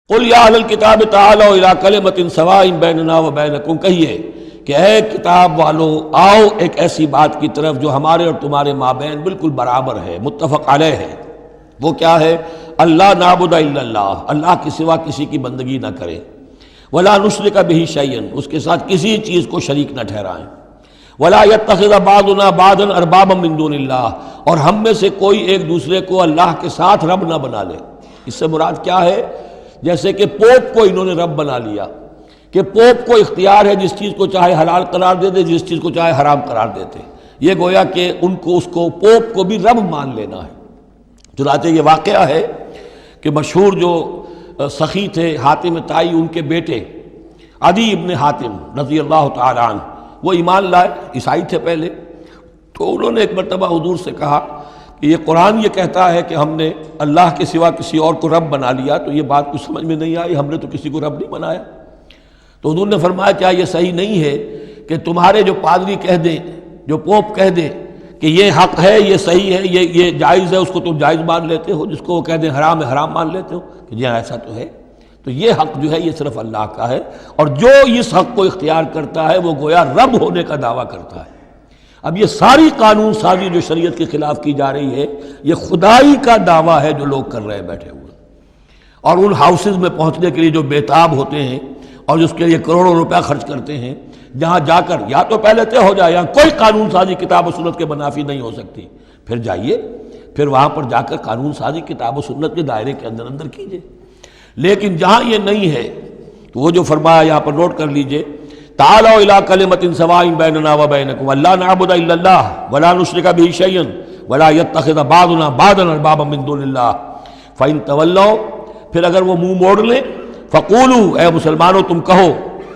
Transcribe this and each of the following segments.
قل یا اہل الکتاب تعالوا الی کلمۃ سواء بیننا وبینکم، کہیے کہ اے کتاب والو آؤ ایک ایسی بات کی طرف جو ہمارے اور تمہارے مابین بالکل برابر ہے، متفق علیہ ہے۔ وہ کیا ہے؟ اللہ نعبد الا اللہ، اللہ کے سوا کسی کی بندگی نہ کریں، ولا نشرک بہ شیئا، اس کے ساتھ کسی چیز کو شریک نہ ٹھہرائیں، ولا یتخذ بعضنا بعضا اربابا من دون اللہ، اور ہم میں سے کوئی ایک دوسرے کو اللہ کے ساتھ رب نہ بنا لے۔ اس سے مراد کیا ہے؟ جیسے کہ پوپ کو انہوں نے رب بنا لیا، کہ پوپ کو اختیار ہے جس چیز کو چاہے حلال قرار دے دے، جس چیز کو چاہے حرام قرار دیتے، یہ گویا کہ ان کو اس کو پوپ کو بھی رب مان لینا ہے۔ چنانچہ یہ واقعہ ہے کہ مشہور جو سخی تھے حاتم طائی، ان کے بیٹے عدی ابن حاتم رضی اللہ تعالی عنہ، وہ ایمان لائے، عیسائی تھے پہلے، تو انہوں نے ایک مرتبہ حضور سے کہا کہ یہ قرآن یہ کہتا ہے کہ ہم نے اللہ کے سوا کسی اور کو رب بنا لیا، تو یہ بات کچھ سمجھ میں نہیں آئی، ہم نے تو کسی کو رب نہیں بنایا۔ تو حضور نے فرمایا کیا یہ صحیح نہیں ہے کہ تمہارے جو پادری کہہ دیں، جو پوپ کہہ دیں کہ یہ حق ہے، یہ صحیح ہے، یہ جائز ہے، اس کو تم جائز مان لیتے ہو، جس کو وہ کہہ دیں حرام ہے حرام مان لیتے ہو کہ جی ایسا تو ہے۔ تو یہ حق جو ہے یہ صرف اللہ کا ہے، اور جو اس حق کو اختیار کرتا ہے وہ گویا رب ہونے کا دعویٰ کرتا ہے۔ اب یہ ساری قانون سازی جو شریعت کے خلاف کی جا رہی ہے، یہ خدائی کا دعویٰ ہے جو لوگ کر رہے ہیں بیٹھے ہوئے، اور ان ہاؤسز میں پہنچنے کے لیے جو بےتاب ہوتے ہیں اور جس کے لیے کروڑوں روپیہ خرچ کرتے ہیں، جہاں جا کر یا تو پہلے طے ہو جائے یہاں کوئی قانون سازی کتاب و سنت کے منافی نہیں ہو سکتی، پھر جائیے، پھر وہاں پر جا کر قانون سازی کتاب و سنت کے دائرے کے اندر اندر کیجیے۔ لیکن جہاں یہ نہیں ہے تو وہ جو فرمایا یہاں پر نوٹ کر لیجئے، تعالوا الی کلمۃ سواء بیننا وبینکم اللہ نعبد الا اللہ ولا نشرک بہ شیئا ولا یتخذ بعضنا بعضا اربابا من دون اللہ فإن تولوا، پھر اگر وہ منہ موڑ لیں، فقولوا، اے مسلمانوں تم کہو،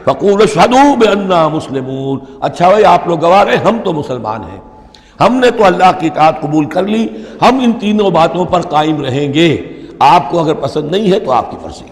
فقولوا اشہدوا بأننا مسلمون، اچھا بھائی آپ لوگ گواہ رہے ہم تو مسلمان ہیں، ہم نے تو اللہ کی اطاعت قبول کر لی، ہم ان تینوں باتوں پر قائم رہیں گے، آپ کو اگر پسند نہیں ہے تو آپ کی مرضی۔